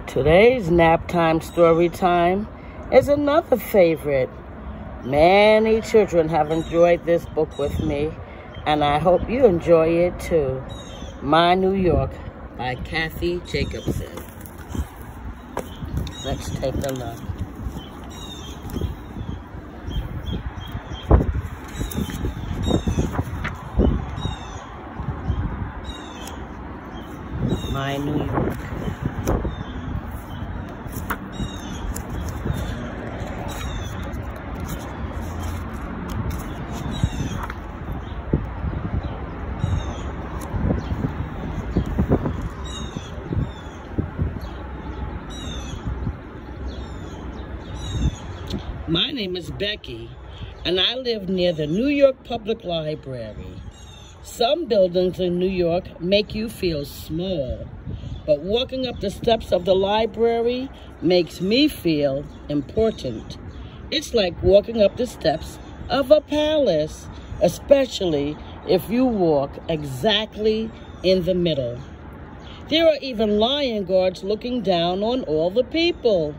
Today's nap time story time is another favorite. Many children have enjoyed this book with me, and I hope you enjoy it too. My New York by Jakobsen. Let's take a look. My New York. My name is Becky, and I live near the New York Public Library. Some buildings in New York make you feel small, but walking up the steps of the library makes me feel important. It's like walking up the steps of a palace, especially if you walk exactly in the middle. There are even lion guards looking down on all the people.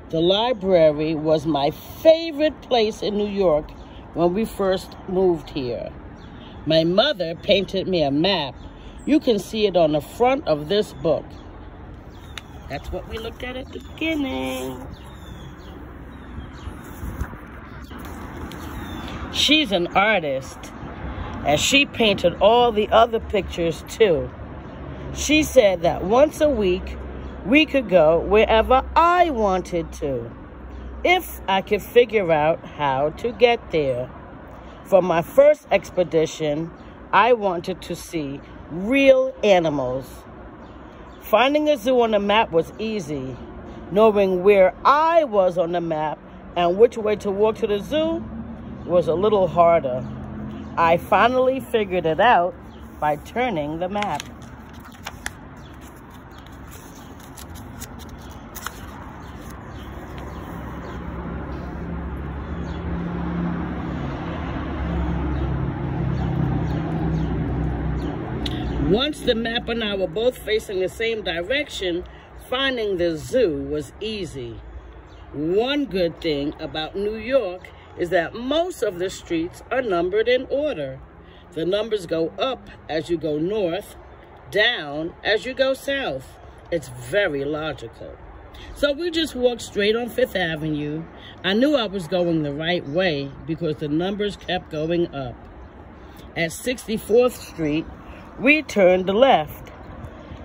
The library was my favorite place in New York when we first moved here. My mother painted me a map. You can see it on the front of this book. That's what we looked at the beginning. She's an artist, and she painted all the other pictures too. She said that once a week, we could go wherever I wanted to, if I could figure out how to get there. For my first expedition, I wanted to see real animals. Finding a zoo on the map was easy. Knowing where I was on the map and which way to walk to the zoo was a little harder. I finally figured it out by turning the map. Once the map and I were both facing the same direction, finding the zoo was easy. One good thing about New York is that most of the streets are numbered in order. The numbers go up as you go north, down as you go south. It's very logical. So we just walked straight on Fifth Avenue. I knew I was going the right way because the numbers kept going up. At 64th Street, we turned left.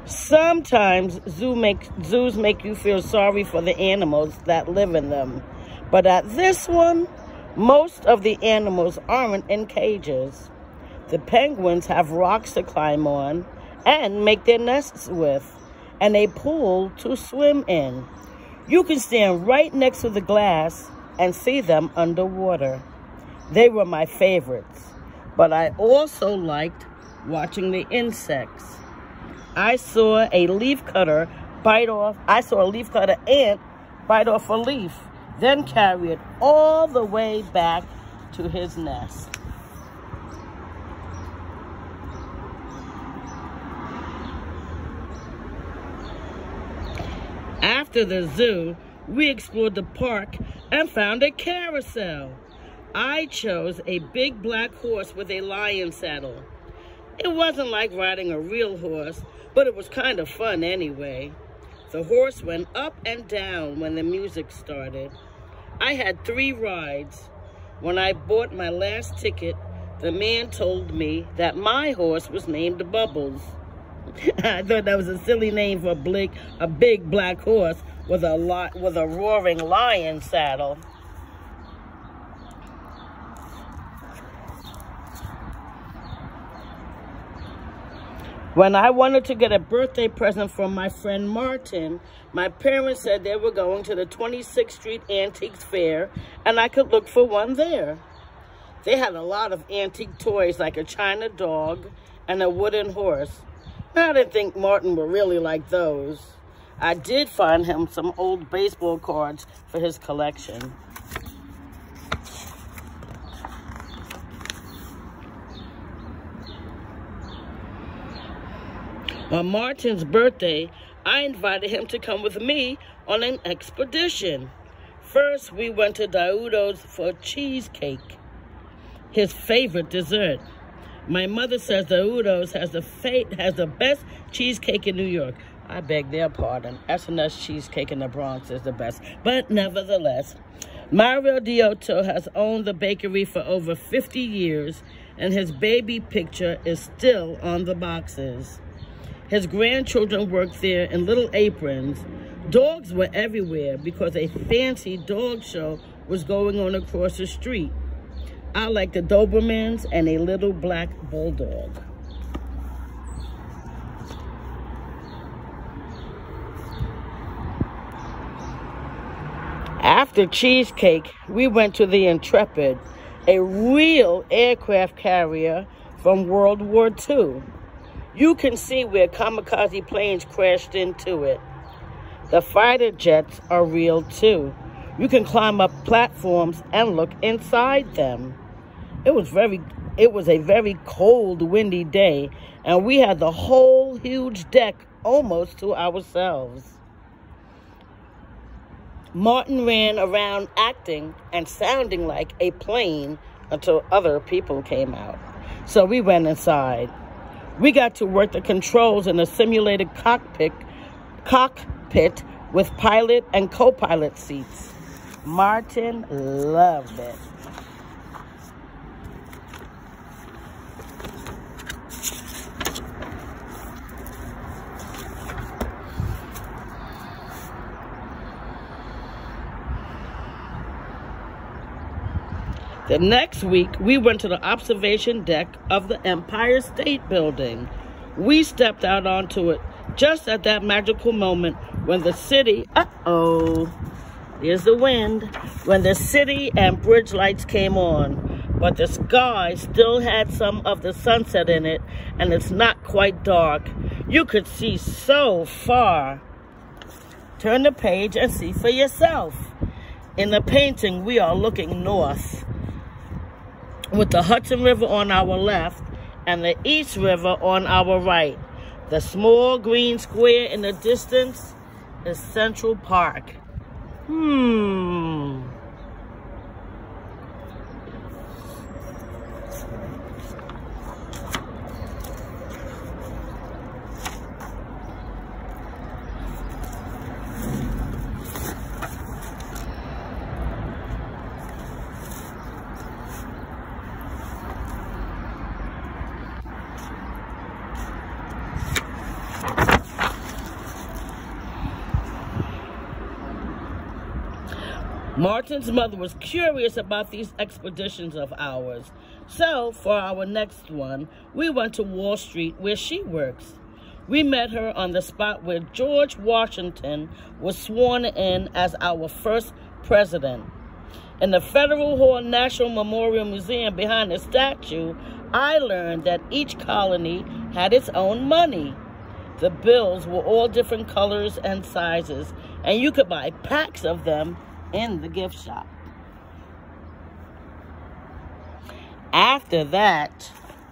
Sometimes zoos make you feel sorry for the animals that live in them. But at this one, most of the animals aren't in cages. The penguins have rocks to climb on and make their nests with, and a pool to swim in. You can stand right next to the glass and see them underwater. They were my favorites, but I also liked watching the insects. I saw a leafcutter ant bite off a leaf, then carry it all the way back to his nest. After the zoo, we explored the park and found a carousel. I chose a big black horse with a lion saddle. It wasn't like riding a real horse, but it was kind of fun anyway. The horse went up and down when the music started. I had 3 rides. When I bought my last ticket, the man told me that my horse was named Bubbles. I thought that was a silly name for a big black horse with a roaring lion saddle. When I wanted to get a birthday present from my friend Martin, my parents said they were going to the 26th Street Antiques Fair, and I could look for one there. They had a lot of antique toys like a China dog and a wooden horse. I didn't think Martin would really like those. I did find him some old baseball cards for his collection. On Martin's birthday, I invited him to come with me on an expedition. First, we went to Daudo's for cheesecake, his favorite dessert. My mother says Daudo's has the best cheesecake in New York. I beg their pardon. S&S cheesecake in the Bronx is the best. But nevertheless, Mario Diotto has owned the bakery for over 50 years, and his baby picture is still on the boxes. His grandchildren worked there in little aprons. Dogs were everywhere because a fancy dog show was going on across the street. I like the Dobermans and a little black bulldog. After cheesecake, we went to the Intrepid, a real aircraft carrier from World War II. You can see where kamikaze planes crashed into it. The fighter jets are real too. You can climb up platforms and look inside them. It was a very cold, windy day, and we had the whole huge deck almost to ourselves. Martin ran around acting and sounding like a plane until other people came out. So we went inside. We got to work the controls in a simulated cockpit with pilot and co-pilot seats. Martin loved it. The next week, we went to the observation deck of the Empire State Building. We stepped out onto it just at that magical moment when the city, here's the wind, when the city and bridge lights came on. But the sky still had some of the sunset in it, and it's not quite dark. You could see so far. Turn the page and see for yourself. In the painting, we are looking north, with the Hudson River on our left and the East River on our right. The small green square in the distance is Central Park. Martin's mother was curious about these expeditions of ours. So, for our next one, we went to Wall Street where she works. We met her on the spot where George Washington was sworn in as our first president. In the Federal Hall National Memorial Museum behind the statue, I learned that each colony had its own money. The bills were all different colors and sizes, and you could buy packs of them in the gift shop. After that,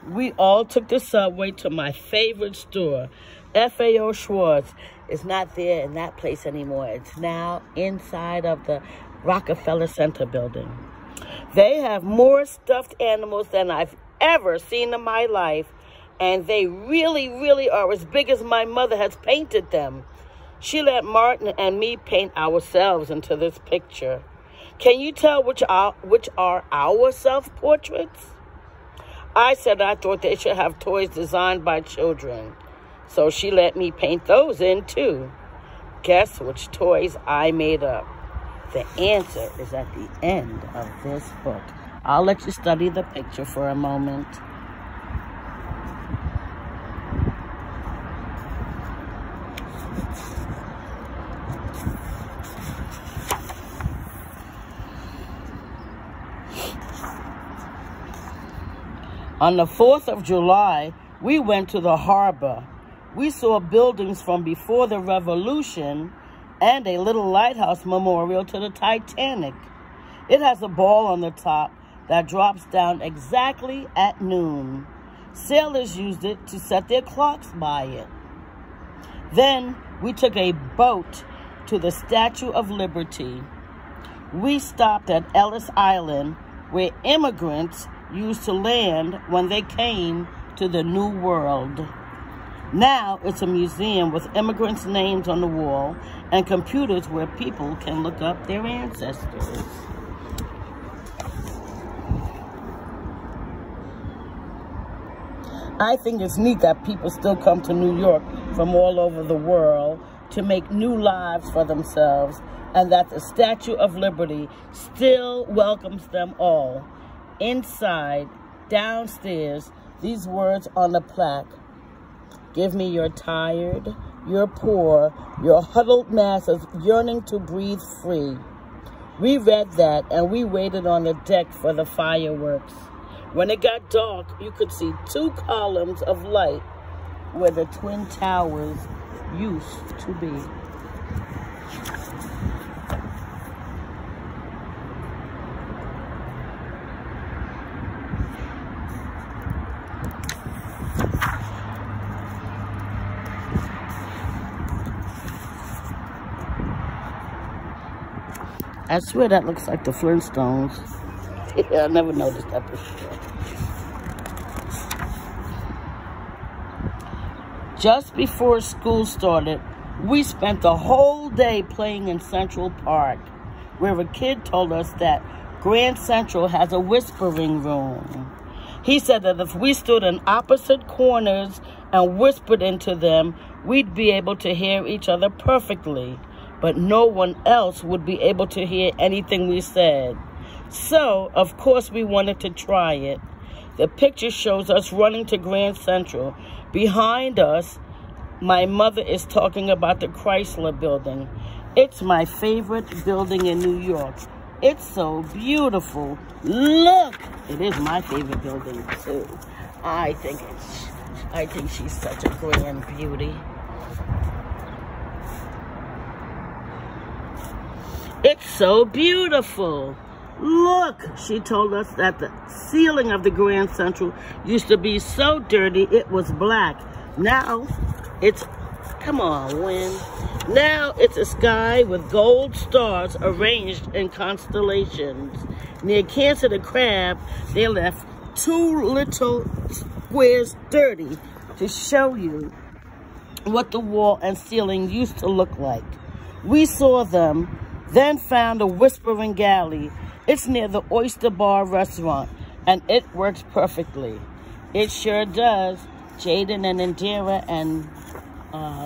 we all took the subway to my favorite store, FAO Schwartz. It's not there in that place anymore. It's now inside of the Rockefeller Center building. They have more stuffed animals than I've ever seen in my life, and they really, really are as big as my mother has painted them. She let Martin and me paint ourselves into this picture. Can you tell which are our self-portraits? I said I thought they should have toys designed by children. So she let me paint those in too. Guess which toys I made up? The answer is at the end of this book. I'll let you study the picture for a moment. On the 4th of July, we went to the harbor. We saw buildings from before the Revolution and a little lighthouse memorial to the Titanic. It has a ball on the top that drops down exactly at noon. Sailors used it to set their clocks by it. Then we took a boat to the Statue of Liberty. We stopped at Ellis Island, where immigrants used to land when they came to the New World. Now it's a museum with immigrants' names on the wall and computers where people can look up their ancestors. I think it's neat that people still come to New York from all over the world to make new lives for themselves, and that the Statue of Liberty still welcomes them all. Inside, downstairs, these words on the plaque: give me your tired, your poor, your huddled masses yearning to breathe free. We read that and we waited on the deck for the fireworks. When it got dark, you could see 2 columns of light where the Twin Towers used to be. I swear that looks like the Flintstones. I never noticed that before. Just before school started, we spent the whole day playing in Central Park, where a kid told us that Grand Central has a whispering room. He said that if we stood in opposite corners and whispered into them, we'd be able to hear each other perfectly, but no one else would be able to hear anything we said. So, of course, we wanted to try it. The picture shows us running to Grand Central. Behind us, my mother is talking about the Chrysler Building. It's my favorite building in New York. It's so beautiful. Look! It is my favorite building, too. I think she's such a grand beauty. It's so beautiful. Look, she told us that the ceiling of the Grand Central used to be so dirty it was black. Now it's, come on, wind. Now it's a sky with gold stars arranged in constellations. Near Cancer the Crab, they left 2 little squares dirty to show you what the wall and ceiling used to look like. We saw them, then found a whispering galley. It's near the Oyster Bar restaurant, and it works perfectly. It sure does. Jaden and Indira and,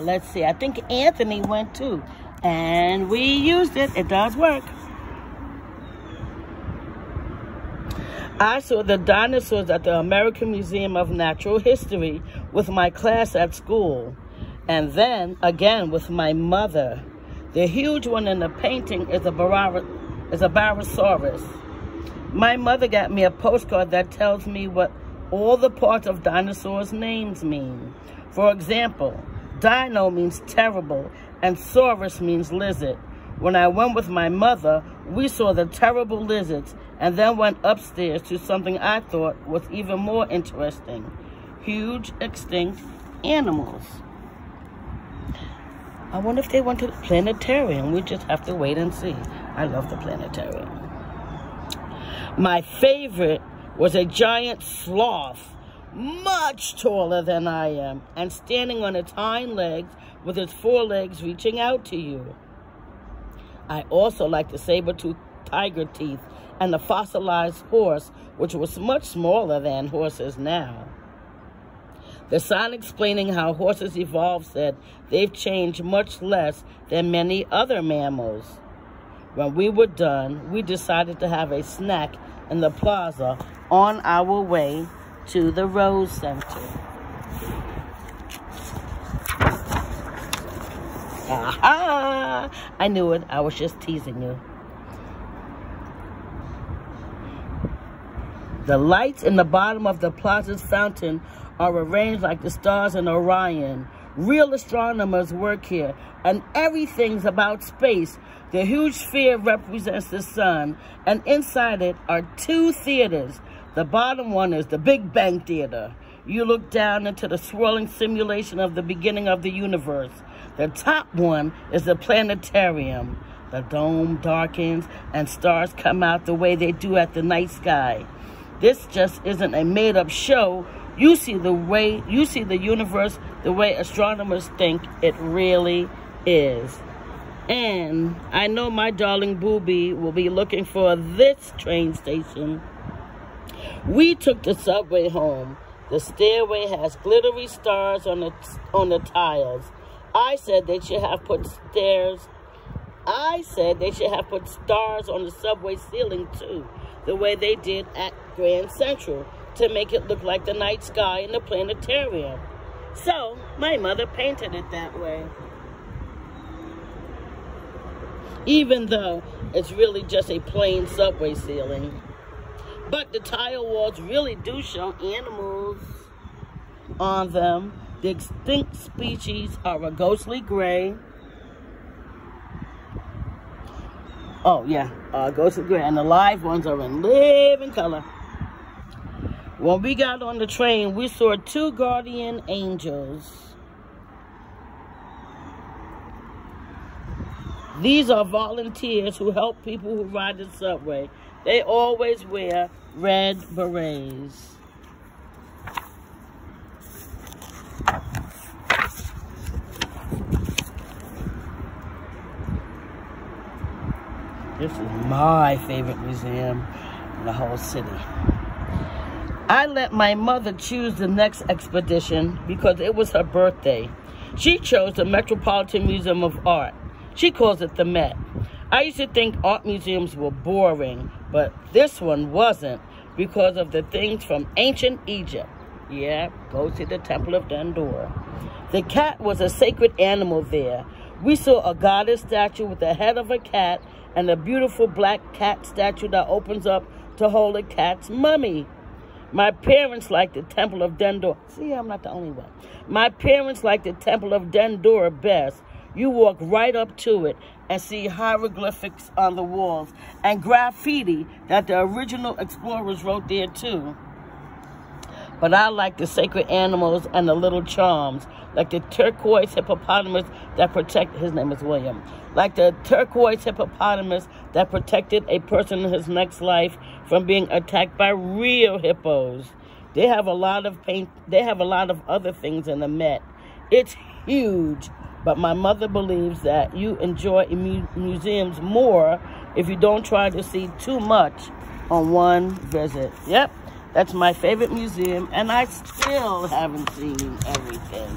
let's see, I think Anthony went too. And we used it. It does work. I saw the dinosaurs at the American Museum of Natural History with my class at school. And then, again, with my mother. The huge one in the painting is a Barosaurus. My mother got me a postcard that tells me what all the parts of dinosaurs' names mean. For example, dino means terrible and saurus means lizard. When I went with my mother, we saw the terrible lizards and then went upstairs to something I thought was even more interesting: huge extinct animals. I wonder if they went to the planetarium. We just have to wait and see. I love the planetarium. My favorite was a giant sloth, much taller than I am, and standing on its hind legs with its forelegs reaching out to you. I also liked the saber-toothed tiger teeth and the fossilized horse, which was much smaller than horses now. The sign explaining how horses evolved said they've changed much less than many other mammals. When we were done, we decided to have a snack in the plaza on our way to the Rose Center. Aha! I knew it. I was just teasing you. The lights in the bottom of the plaza's fountain are arranged like the stars in Orion. Real astronomers work here, and everything's about space. The huge sphere represents the sun, and inside it are 2 theaters. The bottom one is the Big Bang Theater. You look down into the swirling simulation of the beginning of the universe. The top one is the planetarium. The dome darkens and stars come out the way they do at the night sky. This just isn't a made-up show. You see the universe the way astronomers think it really is. And I know my darling Booby will be looking for this train station. We took the subway home. The stairway has glittery stars on the tiles. I said they should have put stars on the subway ceiling too, the way they did at Grand Central, to make it look like the night sky in the planetarium. So my mother painted it that way, even though it's really just a plain subway ceiling. But the tile walls really do show animals on them. The extinct species are a ghostly gray. Oh, yeah, ghostly gray. And the live ones are in living color. When we got on the train, we saw 2 guardian angels. These are volunteers who help people who ride the subway. They always wear red berets. This is my favorite museum in the whole city. I let my mother choose the next expedition because it was her birthday. She chose the Metropolitan Museum of Art. She calls it the Met. I used to think art museums were boring, but this one wasn't because of the things from ancient Egypt. Yeah, go to the Temple of Dendur. The cat was a sacred animal there. We saw a goddess statue with the head of a cat and a beautiful black cat statue that opens up to hold a cat's mummy. My parents liked the Temple of Dendur. See, I'm not the only one. My parents liked the Temple of Dendur best. You walk right up to it and see hieroglyphics on the walls and graffiti that the original explorers wrote there too. But I like the sacred animals and the little charms, like the turquoise hippopotamus that his name is William, like the turquoise hippopotamus that protected a person in his next life from being attacked by real hippos. They have a lot of other things in the Met. It's huge, but my mother believes that you enjoy museums more if you don't try to see too much on one visit. Yep. That's my favorite museum, and I still haven't seen everything.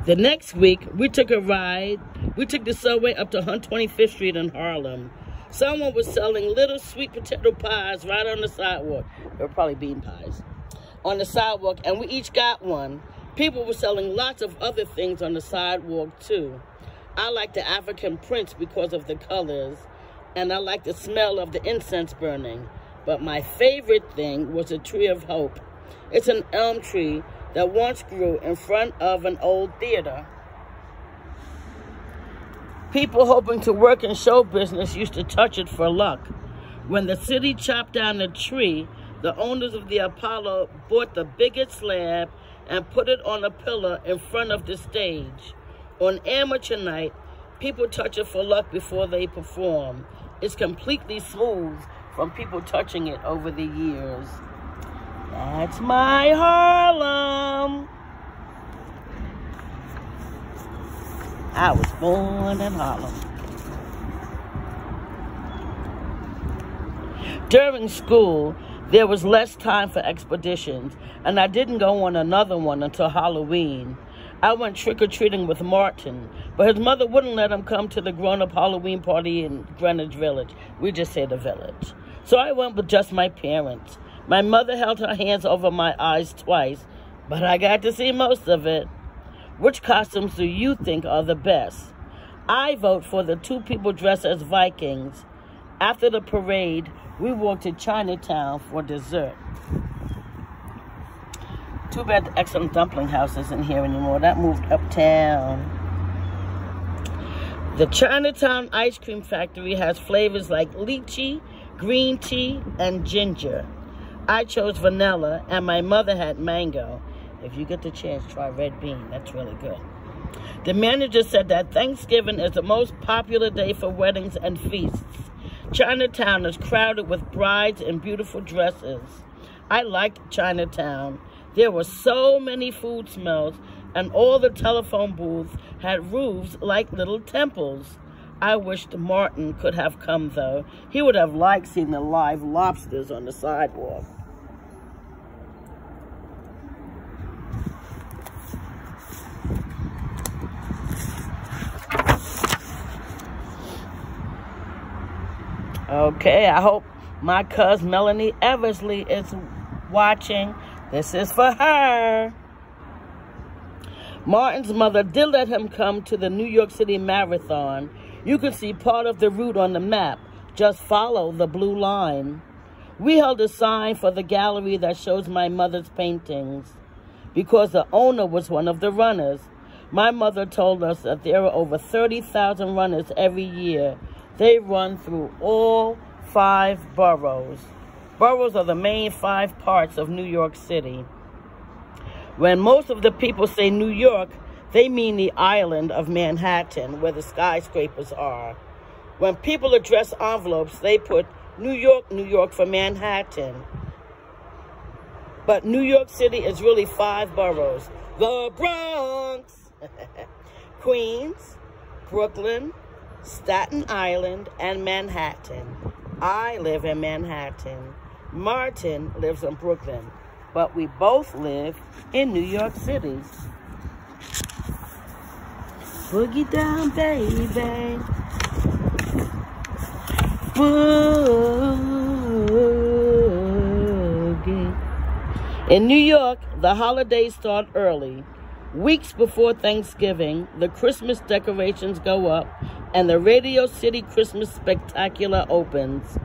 The next week, we took a ride. We took the subway up to 125th Street in Harlem. Someone was selling little sweet potato pies right on the sidewalk. They were probably bean pies. On the sidewalk, and we each got one. People were selling lots of other things on the sidewalk, too. I like the African prints because of the colors, and I like the smell of the incense burning. But my favorite thing was the Tree of Hope. It's an elm tree that once grew in front of an old theater. People hoping to work in show business used to touch it for luck. When the city chopped down the tree, the owners of the Apollo bought the biggest slab and put it on a pillar in front of the stage. On amateur night, people touch it for luck before they perform. It's completely smooth from people touching it over the years. That's my Harlem. I was born in Harlem. During school, there was less time for expeditions, and I didn't go on another one until Halloween. I went trick-or-treating with Martin, but his mother wouldn't let him come to the grown-up Halloween party in Greenwich Village. We just say the Village. So I went with just my parents. My mother held her hands over my eyes twice, but I got to see most of it. Which costumes do you think are the best? I vote for the 2 people dressed as Vikings. After the parade, we walked to Chinatown for dessert. Too bad the Excellent Dumpling House isn't here anymore. That moved uptown. The Chinatown Ice Cream Factory has flavors like lychee, green tea, and ginger. I chose vanilla, and my mother had mango. If you get the chance, try red bean. That's really good. The manager said that Thanksgiving is the most popular day for weddings and feasts. Chinatown is crowded with brides in beautiful dresses. I liked Chinatown. There were so many food smells, and all the telephone booths had roofs like little temples. I wished Martin could have come, though. He would have liked seeing the live lobsters on the sidewalk. Okay, I hope my cousin Melanie Eversley is watching. This is for her. Martin's mother did let him come to the New York City Marathon. You can see part of the route on the map. Just follow the blue line. We held a sign for the gallery that shows my mother's paintings. Because the owner was one of the runners. My mother told us that there are over 30,000 runners every year. They run through all 5 boroughs. Boroughs are the main 5 parts of New York City. When most of the people say New York, they mean the island of Manhattan, where the skyscrapers are. When people address envelopes, they put New York for Manhattan. But New York City is really 5 boroughs. The Bronx, Queens, Brooklyn, Staten Island, and Manhattan. I live in Manhattan. Martin lives in Brooklyn, but we both live in New York City. Boogie down, baby. Boogie. In New York, the holidays start early. Weeks before Thanksgiving, the Christmas decorations go up and the Radio City Christmas Spectacular opens.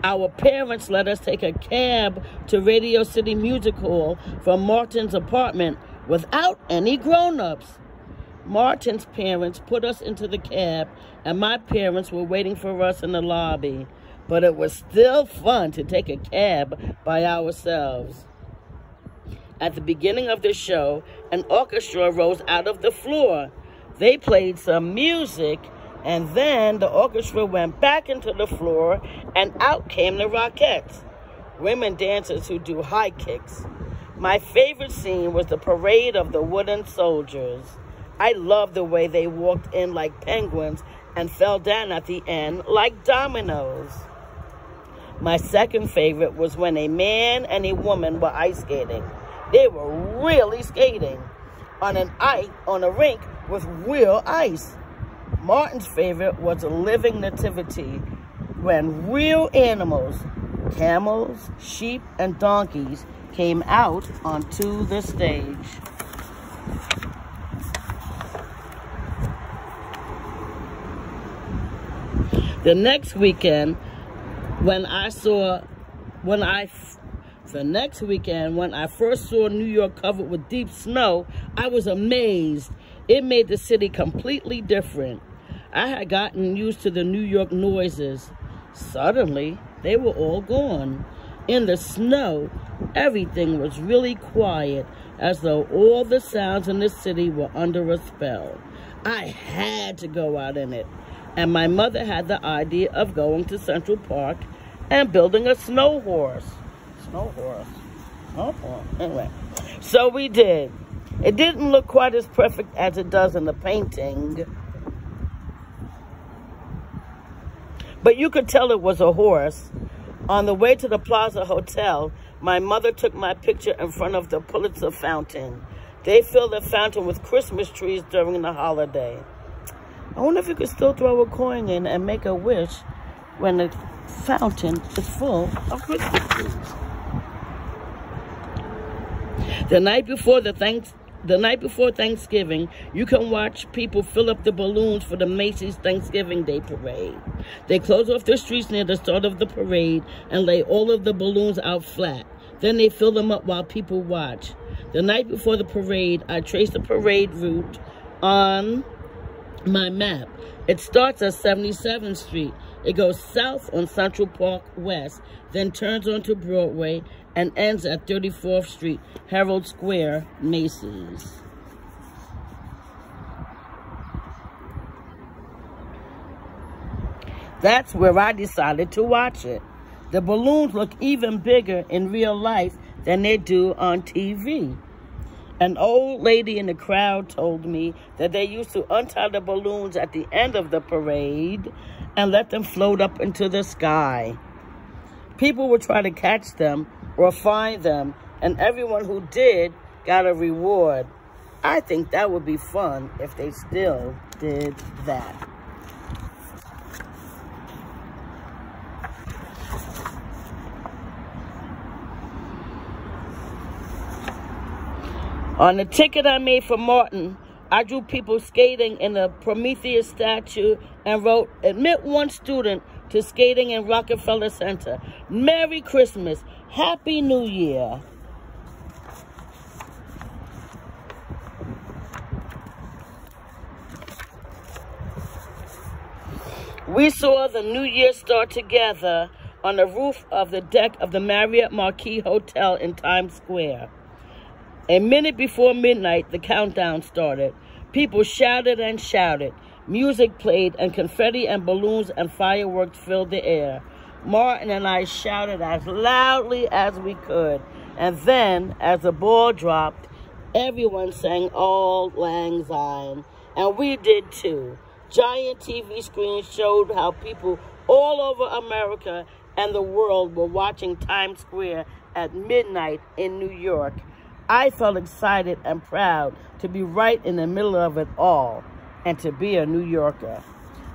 Our parents let us take a cab to Radio City Music Hall from Martin's apartment without any grown-ups. Martin's parents put us into the cab, and my parents were waiting for us in the lobby. But it was still fun to take a cab by ourselves. At the beginning of the show, an orchestra rose out of the floor. They played some music, and then the orchestra went back into the floor, and out came the Rockettes, women dancers who do high kicks. My favorite scene was the parade of the wooden soldiers. I loved the way they walked in like penguins and fell down at the end like dominoes. My second favorite was when a man and a woman were ice skating. They were really skating on a rink with real ice. Martin's favorite was a living nativity when real animals, camels, sheep, and donkeys came out onto the stage. The next weekend, when I first saw New York covered with deep snow, I was amazed. It made the city completely different. I had gotten used to the New York noises. Suddenly, they were all gone. In the snow, everything was really quiet, as though all the sounds in the city were under a spell. I had to go out in it, and my mother had the idea of going to Central Park and building a snow horse. Anyway, so we did. It didn't look quite as perfect as it does in the painting, but you could tell it was a horse. On the way to the Plaza Hotel, my mother took my picture in front of the Pulitzer Fountain. They fill the fountain with Christmas trees during the holiday. I wonder if you could still throw a coin in and make a wish when the fountain is full of Christmas trees. The night before Thanksgiving, you can watch people fill up the balloons for the Macy's Thanksgiving Day Parade. They close off the streets near the start of the parade and lay all of the balloons out flat. Then they fill them up while people watch. The night before the parade, I traced the parade route on my map. It starts at 77th Street. It goes south on Central Park West, then turns onto Broadway and ends at 34th Street, Herald Square, Macy's. That's where I decided to watch it. The balloons look even bigger in real life than they do on TV. An old lady in the crowd told me that they used to untie the balloons at the end of the parade and let them float up into the sky. People would try to catch them or find them, and everyone who did got a reward. I think that would be fun if they still did that. On the ticket I made for Martin, I drew people skating in the Prometheus statue and wrote, "Admit one student to skating in Rockefeller Center. Merry Christmas. Happy New Year." We saw the New Year start together on the roof of the deck of the Marriott Marquis Hotel in Times Square. A minute before midnight, the countdown started. People shouted and shouted. Music played, and confetti and balloons and fireworks filled the air. Martin and I shouted as loudly as we could. And then, as the ball dropped, everyone sang Auld Lang Syne. And we did too. Giant TV screens showed how people all over America and the world were watching Times Square at midnight in New York. I felt excited and proud to be right in the middle of it all and to be a New Yorker.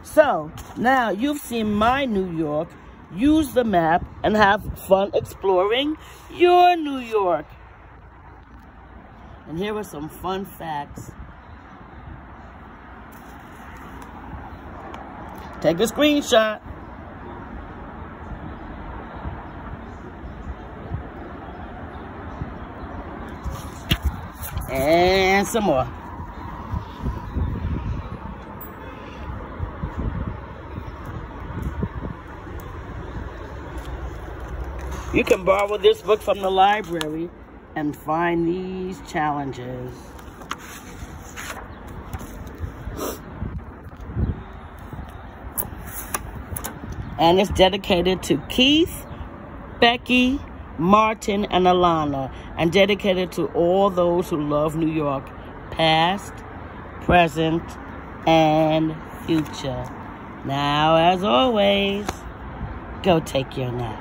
So, now you've seen my New York. Use the map and have fun exploring your New York. And here are some fun facts. Take a screenshot. And some more. You can borrow this book from the library and find these challenges. And it's dedicated to Keith, Becky, Martin, and Alana, and dedicated to all those who love New York, past, present, and future. Now, as always, go take your nap.